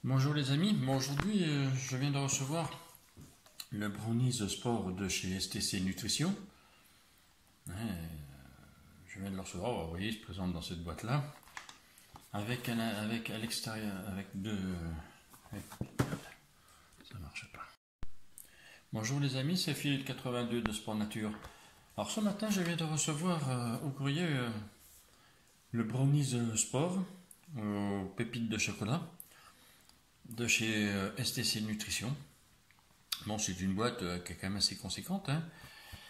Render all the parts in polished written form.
Bonjour les amis, bon, aujourd'hui je viens de recevoir le Brownies Sport de chez STC Nutrition. Je viens de le recevoir, vous voyez, il se présente dans cette boîte là, avec à l'extérieur, avec deux... ça marche pas. Bonjour les amis, c'est Philippe 82 de Sport Nature. Alors ce matin je viens de recevoir au courrier le Brownies Sport aux pépites de chocolat de chez STC Nutrition. Bon, c'est une boîte qui est quand même assez conséquente, hein.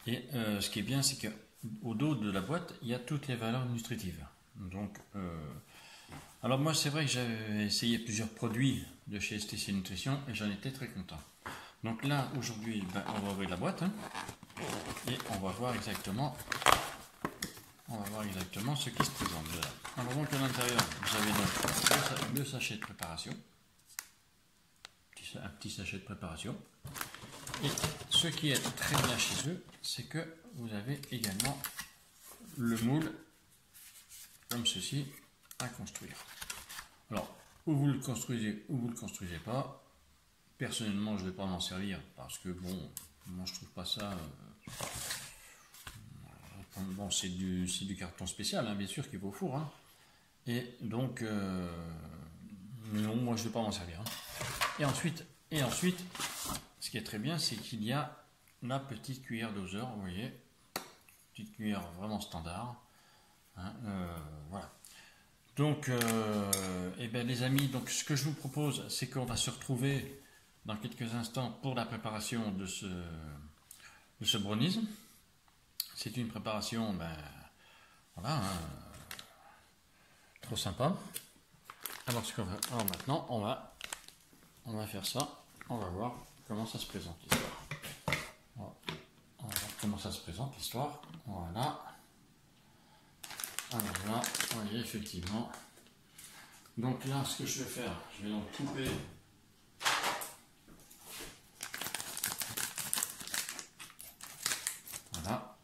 Et ce qui est bien, c'est qu'au dos de la boîte, il y a toutes les valeurs nutritives. Donc, alors moi, c'est vrai que j'avais essayé plusieurs produits de chez STC Nutrition et j'en étais très content. Donc là, aujourd'hui, on va ouvrir la boîte, hein, et on va voir exactement ce qui se présente dedans. Alors donc à l'intérieur, vous avez donc deux sachets de préparation. Un petit sachet de préparation. Et ce qui est très bien chez eux, c'est que vous avez également le moule comme ceci à construire. Alors, ou vous le construisez ou vous ne le construisez pas. Personnellement, je ne vais pas m'en servir parce que bon, moi je trouve pas ça. Bon, c'est du carton spécial, hein, bien sûr, qui va au four. Hein. Et donc, non, moi je ne vais pas m'en servir. Hein. Et ensuite, ce qui est très bien, c'est qu'il y a la petite cuillère doseur, vous voyez, petite cuillère vraiment standard. Hein, voilà. Donc, eh bien, les amis, donc ce que je vous propose, c'est qu'on va se retrouver dans quelques instants pour la préparation de ce brownies. C'est une préparation, ben, voilà, hein, trop sympa. Alors, alors maintenant, on va faire ça. On va voir comment ça se présente l'histoire. On va voir comment ça se présente l'histoire. Voilà. Alors là, vous voyez effectivement. Donc là, ce que je vais faire, je vais donc couper. Voilà.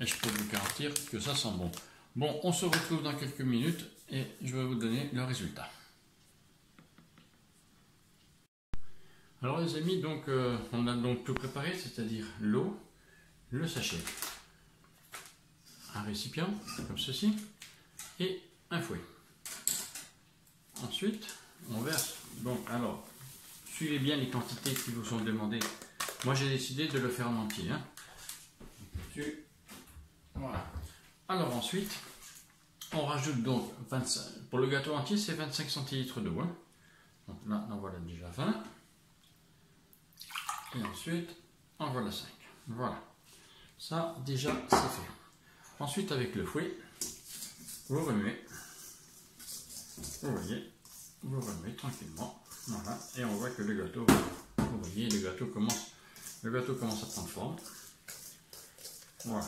Et je peux vous garantir que ça sent bon. Bon, on se retrouve dans quelques minutes et je vais vous donner le résultat. Alors les amis, donc on a donc tout préparé, c'est-à-dire l'eau, le sachet, un récipient comme ceci et un fouet. Ensuite, on verse. Donc alors, suivez bien les quantités qui vous sont demandées. Moi j'ai décidé de le faire en entier. Hein. Voilà. Alors ensuite, on rajoute donc 25. Pour le gâteau entier, c'est 25 centilitres d'eau. Hein. Donc là, on voilà déjà 20. Et ensuite, en voilà 5. Voilà. Ça, déjà, c'est fait. Ensuite, avec le fouet, vous remuez. Vous voyez, vous remuez tranquillement. Voilà. Et on voit que le gâteau, vous voyez, le gâteau commence à prendre forme. Voilà.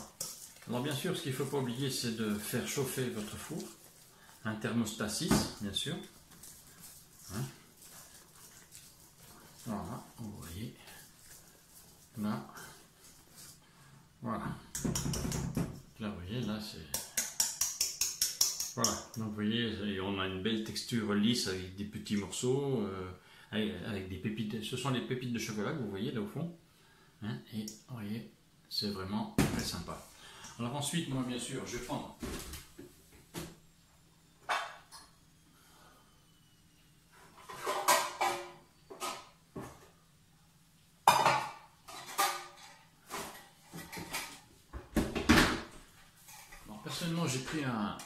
Alors, bien sûr, ce qu'il ne faut pas oublier, c'est de faire chauffer votre four. Un thermostat 6, bien sûr. Hein? Voilà, vous voyez. Là, voilà. Là, vous voyez, là, c'est... Voilà, donc vous voyez, on a une belle texture lisse avec des petits morceaux, avec des pépites. Ce sont les pépites de chocolat que vous voyez là au fond. Hein, et vous voyez, c'est vraiment très sympa. Alors ensuite, moi, bien sûr, je vais prendre... Personnellement, j'ai pris un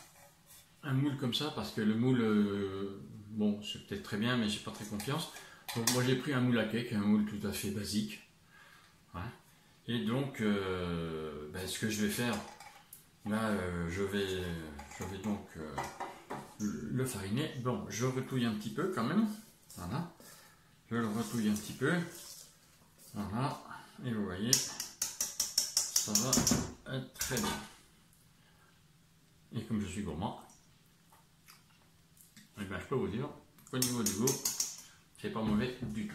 moule comme ça parce que le moule, bon, c'est peut-être très bien, mais j'ai pas très confiance. Donc moi j'ai pris un moule à cake, un moule tout à fait basique. Ouais. Et donc, ce que je vais faire, là, je vais donc le fariner. Bon, je retouille un petit peu quand même. Voilà. Je le retouille un petit peu. Voilà. Et vous voyez, ça va être très bien. Et comme je suis gourmand, eh bien, je peux vous dire qu'au niveau du goût, c'est pas mauvais du tout.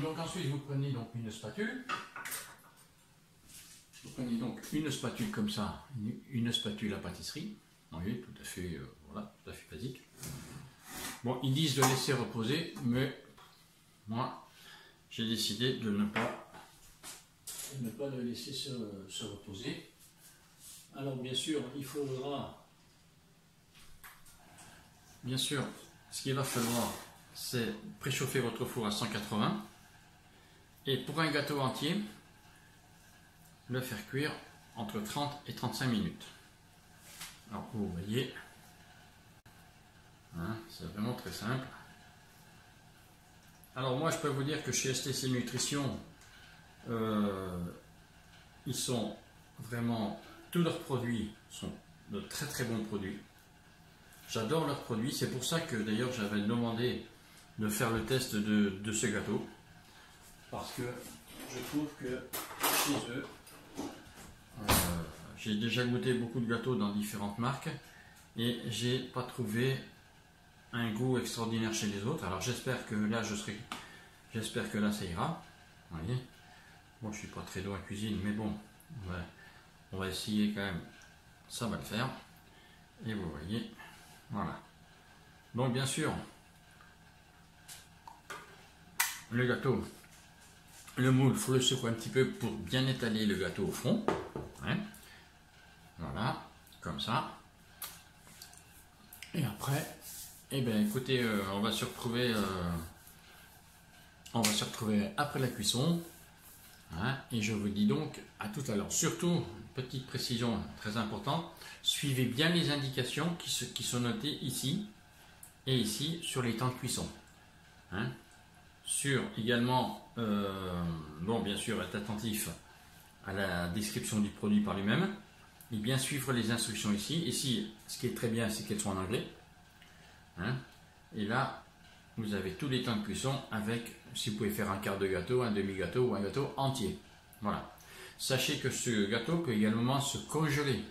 Donc ensuite, vous prenez donc une spatule. Vous prenez donc une spatule comme ça, une spatule à pâtisserie. Vous voyez, tout à fait, voilà, tout à fait basique. Bon, ils disent de laisser reposer, mais moi, j'ai décidé de ne pas le laisser se reposer. Alors, bien sûr, il faudra... Bien sûr, ce qu'il va falloir, c'est préchauffer votre four à 180. Et pour un gâteau entier, le faire cuire entre 30 et 35 minutes. Alors, vous voyez, hein, c'est vraiment très simple. Alors, moi, je peux vous dire que chez STC Nutrition, ils sont vraiment... Tous leurs produits sont de très très bons produits. J'adore leurs produits, c'est pour ça que d'ailleurs j'avais demandé de faire le test de ce gâteau. Parce que je trouve que chez eux, j'ai déjà goûté beaucoup de gâteaux dans différentes marques et j'ai pas trouvé un goût extraordinaire chez les autres. Alors j'espère que là j'espère que là ça ira. Vous voyez, bon, je suis pas très doué à cuisine, mais bon, ouais, on va essayer quand même. Ça va le faire. Et vous voyez, voilà. Donc bien sûr, le gâteau, le moule, il faut le secouer un petit peu pour bien étaler le gâteau au fond. Hein. Voilà, comme ça. Et après, eh bien écoutez, on va se retrouver après la cuisson. Hein, et je vous dis donc à tout à l'heure. Surtout, petite précision très importante, suivez bien les indications qui sont notées ici et ici sur les temps de cuisson. Hein. Sur également, bon bien sûr, être attentif à la description du produit par lui-même et bien suivre les instructions ici. Ici, ce qui est très bien, c'est qu'elles sont en anglais. Hein. Et là, vous avez tous les temps de cuisson avec, si vous pouvez faire un quart de gâteau, un demi-gâteau ou un gâteau entier. Voilà. Sachez que ce gâteau peut également se congeler.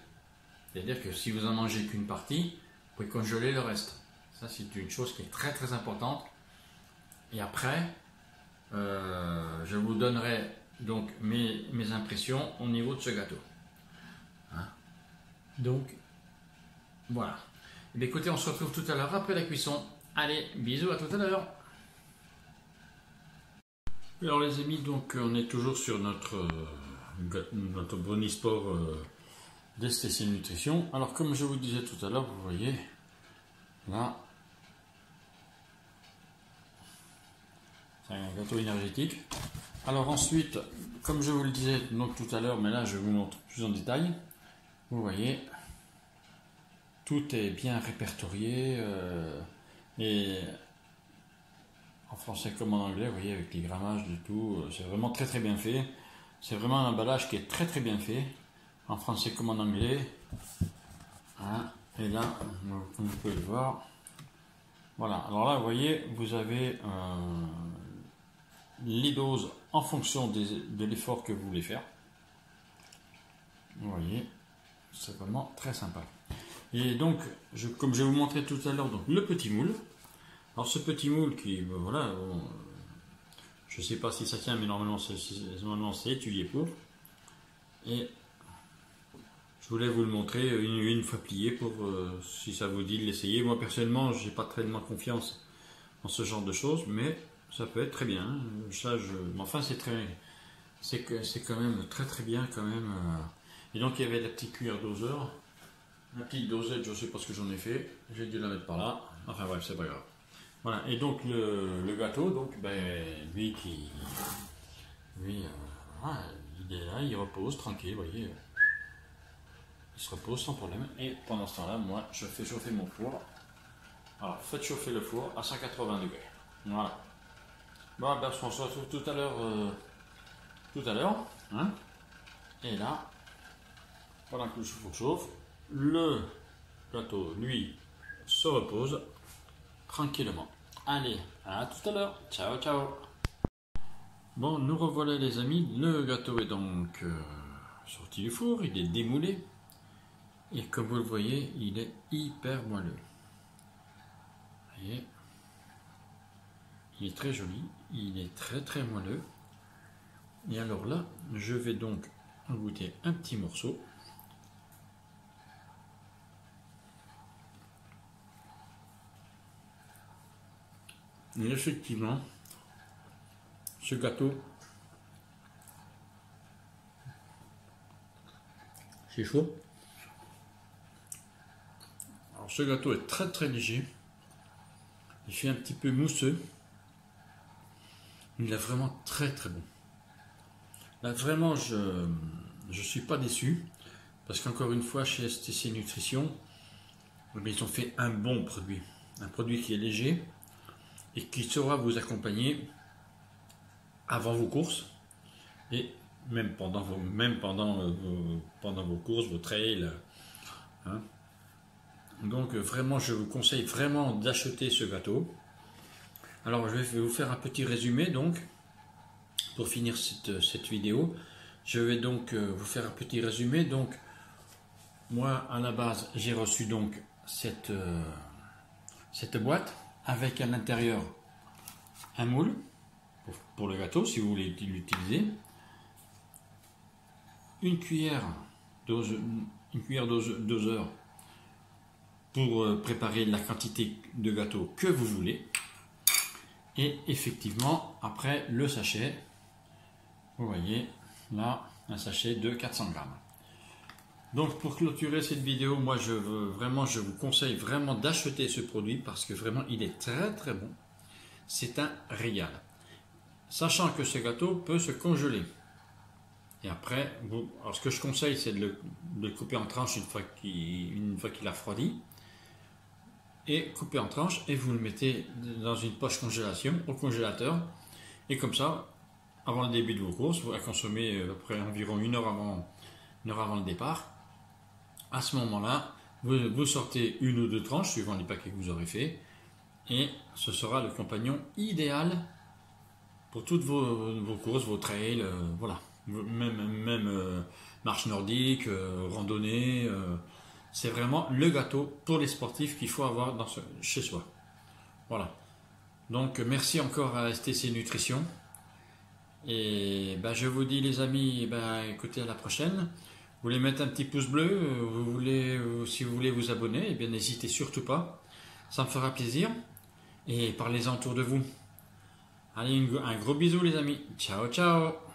C'est-à-dire que si vous en mangez qu'une partie, vous pouvez congeler le reste. Ça, c'est une chose qui est très très importante. Et après, je vous donnerai donc mes impressions au niveau de ce gâteau. Hein. Donc, voilà. Et bien, écoutez, on se retrouve tout à l'heure après la cuisson. Allez, bisous, à tout à l'heure. Alors les amis, donc on est toujours sur notre brownie sport d'STC Nutrition. Alors comme je vous disais tout à l'heure, vous voyez, là, c'est un gâteau énergétique. Alors ensuite, comme je vous le disais donc tout à l'heure, mais là je vous montre plus en détail, vous voyez, tout est bien répertorié et en français comme en anglais, vous voyez, avec les grammages de tout, c'est vraiment très très bien fait. C'est vraiment un emballage qui est très très bien fait, en français comme en anglais. Hein, et là, comme vous pouvez le voir, voilà. Alors là, vous voyez, vous avez les doses en fonction de l'effort que vous voulez faire. Vous voyez, c'est vraiment très sympa. Et donc, comme je vais vous montrer tout à l'heure, donc le petit moule. Alors ce petit moule qui, voilà, je ne sais pas si ça tient, mais normalement c'est étudié pour. Et je voulais vous le montrer une fois plié pour, si ça vous dit de l'essayer. Moi personnellement, j'ai pas tellement confiance en ce genre de choses, mais ça peut être très bien. Hein. Enfin c'est quand même très très bien quand même. Et donc il y avait la petite cuillère doseur, la petite dosette, je ne sais pas ce que j'en ai fait. J'ai dû la mettre par là. Enfin bref, c'est pas grave. Voilà, et donc le gâteau, donc, ben, lui, voilà, il est là, il repose tranquille, vous voyez, il se repose sans problème. Et pendant ce temps-là, moi, je fais chauffer mon four. Alors, faites chauffer le four à 180 degrés. Voilà. Bon, ben, on se retrouve tout à l'heure, hein. Et là, pendant que le four chauffe, le gâteau, lui, se repose tranquillement. Allez, à tout à l'heure. Ciao, ciao. Bon, nous revoilà les amis. Le gâteau est donc sorti du four. Il est démoulé. Et comme vous le voyez, il est hyper moelleux. Vous voyez, il est très joli. Il est très très moelleux. Et alors là, je vais donc en goûter un petit morceau. Et effectivement, ce gâteau, c'est chaud. Alors ce gâteau est très très léger. Il fait un petit peu mousseux. Il est vraiment très très bon. Là vraiment je suis pas déçu. Parce qu'encore une fois chez STC Nutrition, ils ont fait un bon produit. Un produit qui est léger et qui saura vous accompagner avant vos courses et même pendant vos courses, vos trails. Hein. Donc vraiment, je vous conseille vraiment d'acheter ce gâteau. Alors je vais vous faire un petit résumé donc pour finir cette vidéo. Je vais donc vous faire un petit résumé. Donc moi à la base j'ai reçu donc cette boîte avec à l'intérieur un moule pour le gâteau si vous voulez l'utiliser, une cuillère doseur pour préparer la quantité de gâteau que vous voulez, et effectivement après le sachet, vous voyez là un sachet de 400 grammes. Donc pour clôturer cette vidéo, moi je vous conseille vraiment d'acheter ce produit parce que vraiment il est très très bon. C'est un régal. Sachant que ce gâteau peut se congeler. Et après, alors ce que je conseille c'est de le couper en tranches une fois qu'il a refroidi. Et couper en tranches et vous le mettez dans une poche congélation au congélateur. Et comme ça, avant le début de vos courses, vous la consommez après environ une heure avant le départ. À ce moment-là, vous sortez une ou deux tranches suivant les paquets que vous aurez fait, et ce sera le compagnon idéal pour toutes vos courses, vos trails, voilà, même marche nordique, randonnée. C'est vraiment le gâteau pour les sportifs qu'il faut avoir chez soi. Voilà. Donc merci encore à STC Nutrition. Et ben, je vous dis les amis, écoutez, à la prochaine. Vous voulez mettre un petit pouce bleu, si vous voulez vous abonner, eh bien n'hésitez surtout pas. Ça me fera plaisir. Et parlez-en autour de vous. Allez, un gros bisou les amis. Ciao, ciao.